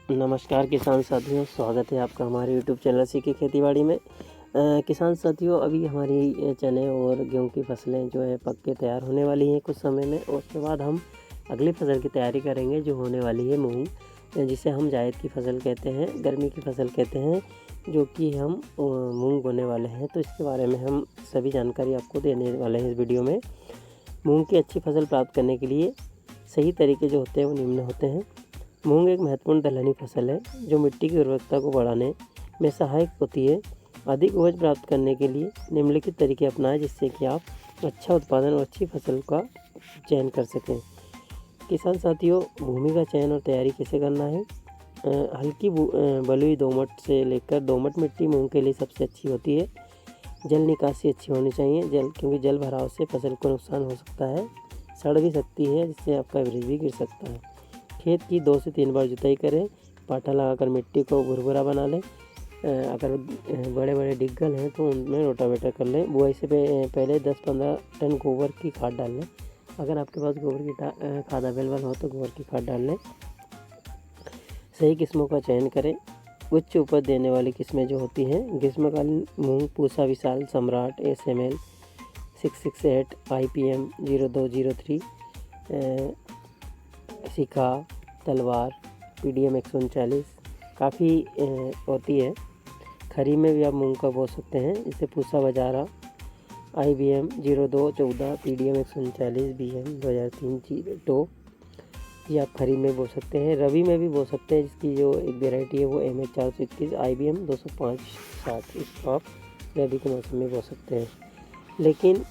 नमस्कार किसान साथियों, स्वागत है आपका हमारे यूट्यूब चैनल सीखे खेतीबाड़ी में। किसान साथियों, अभी हमारी चने और गेहूं की फसलें जो है पक के तैयार होने वाली हैं कुछ समय में, और उसके बाद हम अगली फसल की तैयारी करेंगे जो होने वाली है मूंग, जिसे हम जायद की फसल कहते हैं, गर्मी की फसल कहते हैं, जो कि हम मूंग बोने वाले हैं। तो इसके बारे में हम सभी जानकारी आपको देने वाले हैं इस वीडियो में। मूंग की अच्छी फसल प्राप्त करने के लिए सही तरीके जो होते हैं वो निम्न होते हैं। मूंग एक महत्वपूर्ण दलहनी फसल है जो मिट्टी की उर्वरकता को बढ़ाने में सहायक होती है। अधिक उपज प्राप्त करने के लिए निम्नलिखित तरीके अपनाएं, जिससे कि आप अच्छा उत्पादन और अच्छी फसल का चयन कर सकें। किसान साथियों, भूमि का चयन और तैयारी कैसे करना है। हल्की बलुई दोमट से लेकर दोमट मिट्टी मूंग के लिए सबसे अच्छी होती है। जल निकासी अच्छी होनी चाहिए, क्योंकि जल भराव से फसल को नुकसान हो सकता है, सड़ भी सकती है, जिससे आपका एवरेज भी गिर सकता है। खेत की 2 से 3 बार जुताई करें, पाटा लगाकर मिट्टी को भुरभुरा बना लें। अगर बड़े बड़े डिग्गल हैं तो उनमें रोटावेटर कर लें। बुआई से पहले 10-15 टन गोबर की खाद डाल लें। अगर आपके पास गोबर की खाद अवेलेबल हो तो गोबर की खाद डाल लें। सही किस्मों का चयन करें। उच्च उपज देने वाली किस्में जो होती हैं, ग्रीष्मकालीन मूंग पूसा विशाल, सम्राट, SML 668, IPM 0203, शिखा, तलवार, PDM 139 काफ़ी होती है। खरी में भी आप मूंग का बो सकते हैं, जैसे पूसा बजारा, IBM 0214, PDM 139, BM 2003 ये आप खरी में बो सकते हैं। रबी में भी बो सकते हैं, जिसकी जो एक वेराइटी है वो MH 421, IBM 205-7, इसको आप रबी के मौसम में बो सकते हैं। लेकिन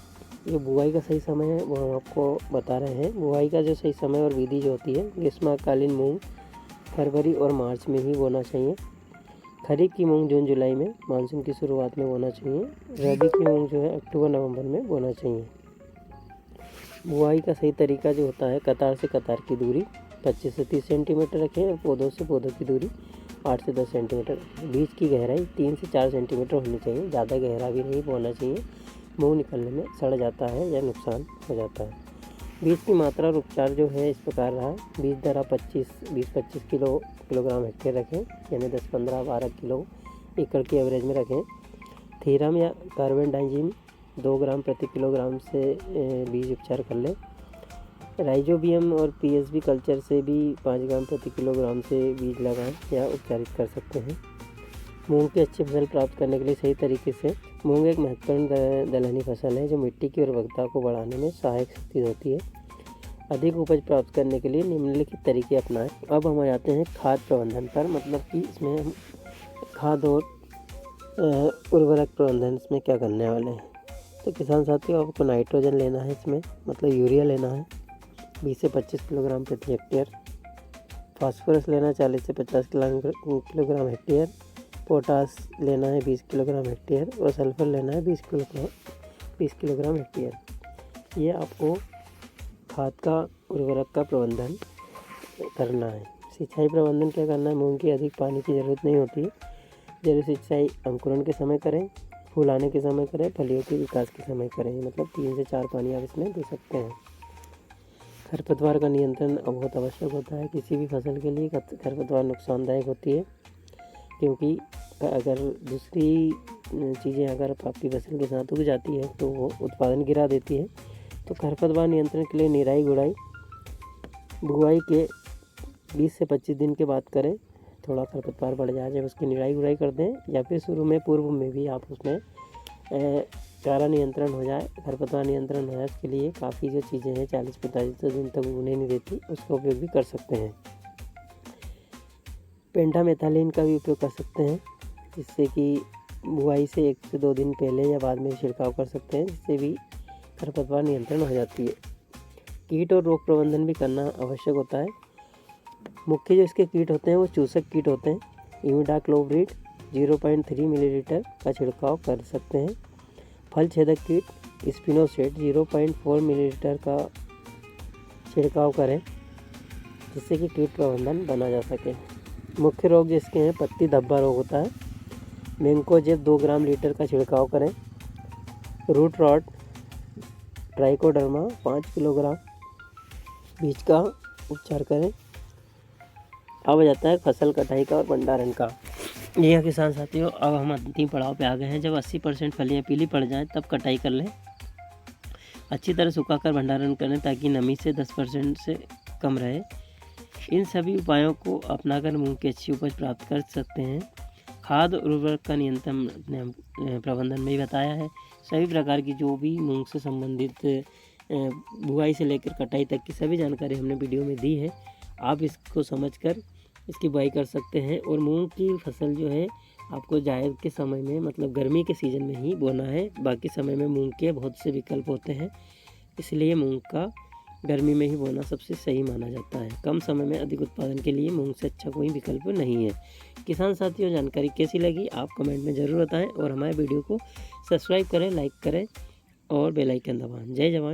जो बुआई का सही समय है वो हम आपको बता रहे हैं। बुआई का जो सही समय और विधि जो होती है, ग्रीष्मकालीन मूंग फरवरी और मार्च में ही बोना चाहिए। खरीफ की मूंग जून जुलाई में, मानसून की शुरुआत में बोना चाहिए। रबी की मूंग जो है अक्टूबर नवंबर में बोना चाहिए। बुआई का सही तरीका जो होता है, कतार से कतार की दूरी 25 से 30 सेंटीमीटर रखें और पौधों से पौधों की दूरी 8 से 10 सेंटीमीटर। बीज की गहराई 3 से 4 सेंटीमीटर होनी चाहिए, ज़्यादा गहरा भी नहीं बोना चाहिए, मूंग निकलने में सड़ जाता है या नुकसान हो जाता है। बीज की मात्रा और उपचार जो है इस प्रकार रहा। बीज दरा 20-25 किलोग्राम हेक्टेयर रखें, यानी 10-15-12 किलो एकड़ की एवरेज में रखें। थीरम या कार्बेंडाजिम 2 ग्राम प्रति किलोग्राम से बीज उपचार कर लें। राइजोबियम और PSB कल्चर से भी 5 ग्राम प्रति किलोग्राम से बीज लगाएं या उपचारित कर सकते हैं। मूंग की अच्छी फसल प्राप्त करने के लिए सही तरीके से, मूंग एक महत्वपूर्ण दलहनी फसल है जो मिट्टी की उर्वरकता को बढ़ाने में सहायक सिद्ध होती है। अधिक उपज प्राप्त करने के लिए निम्नलिखित तरीके अपनाएं। अब हम आ जाते हैं खाद प्रबंधन पर, मतलब कि इसमें हम खाद और उर्वरक प्रबंधन इसमें क्या करने वाले हैं। तो किसान साथियों, आपको नाइट्रोजन लेना है, इसमें मतलब यूरिया लेना है 20 से 25 किलोग्राम प्रति हेक्टेयर। फास्फोरस लेना है 40 से 50 किलोग्राम हेक्टेयर। पोटास लेना है 20 किलोग्राम हेक्टेयर और सल्फर लेना है 20 किलोग्राम हेक्टेयर। ये आपको खाद का, उर्वरक का प्रबंधन करना है। सिंचाई प्रबंधन क्या करना है, मूंग की अधिक पानी की ज़रूरत नहीं होती। जल सिंचाई अंकुरण के समय करें, फूल आने के समय करें, फलियों के विकास के समय करें, मतलब 3 से 4 पानी आप इसमें दे सकते हैं। खरपतवार का नियंत्रण बहुत आवश्यक होता है किसी भी फसल के लिए। खरपतवार नुकसानदायक होती है, क्योंकि अगर दूसरी चीज़ें अगर आपकी फसल के साथ उग जाती है तो वो उत्पादन गिरा देती है। तो खरपतवार नियंत्रण के लिए निराई गुड़ाई बुआई के 20 से 25 दिन के बाद करें। थोड़ा खरपतवार बढ़ जाए जब उसकी निराई गुड़ाई कर दें, या फिर पूर्व में भी आप उसमें चारा नियंत्रण हो जाए, खरपतवार नियंत्रण हो जाए, उसके लिए काफ़ी जो चीज़ें हैं 40-45 दिन तक उगने नहीं देती, उसका उपयोग भी कर सकते हैं। पेंटामेथालिन का भी उपयोग कर सकते हैं, जिससे कि बुआई से 1 से 2 दिन पहले या बाद में छिड़काव कर सकते हैं, जिससे भी खरपतवार नियंत्रण हो जाती है। कीट और रोग प्रबंधन भी करना आवश्यक होता है। मुख्य जो इसके कीट होते हैं वो चूसक कीट होते हैं। इमिडाक्लोप्रिड 0.3 मिलीलीटर का छिड़काव कर सकते हैं। फल छेदक कीट स्पिनोसेट 0.4 मिलीलीटर का छिड़काव करें, जिससे कि कीट प्रबंधन बना जा सके। मुख्य रोग जिसके हैं, पत्ती धब्बा रोग होता है, मैंकोजेब 2 ग्राम लीटर का छिड़काव करें। रूट रॉट ट्राइकोडर्मा 5 किलोग्राम बीज का उपचार करें। अब आ जाता है फसल कटाई का और भंडारण का। जी हाँ किसान साथियों, अब हम अंतिम पड़ाव पे आ गए हैं। जब 80% फलियाँ पीली पड़ जाएं तब कटाई कर लें। अच्छी तरह सुखाकर भंडारण करें ताकि नमी से 10% से कम रहे। इन सभी उपायों को अपनाकर मूंग की अच्छी उपज प्राप्त कर सकते हैं। खाद और उर्वरक का नियंत्रण प्रबंधन में ही बताया है। सभी प्रकार की जो भी मूंग से संबंधित बुआई से लेकर कटाई तक की सभी जानकारी हमने वीडियो में दी है। आप इसको समझकर इसकी बुआई कर सकते हैं। और मूंग की फसल जो है आपको जायद के समय में मतलब गर्मी के सीज़न में ही बोना है। बाकी समय में मूंग के बहुत से विकल्प होते हैं, इसलिए मूंग का गर्मी में ही बोना सबसे सही माना जाता है। कम समय में अधिक उत्पादन के लिए मूंग से अच्छा कोई विकल्प नहीं है। किसान साथियों, जानकारी कैसी लगी आप कमेंट में ज़रूर बताएं और हमारे वीडियो को सब्सक्राइब करें, लाइक करें और बेल आइकन दबाएं। जय जवान।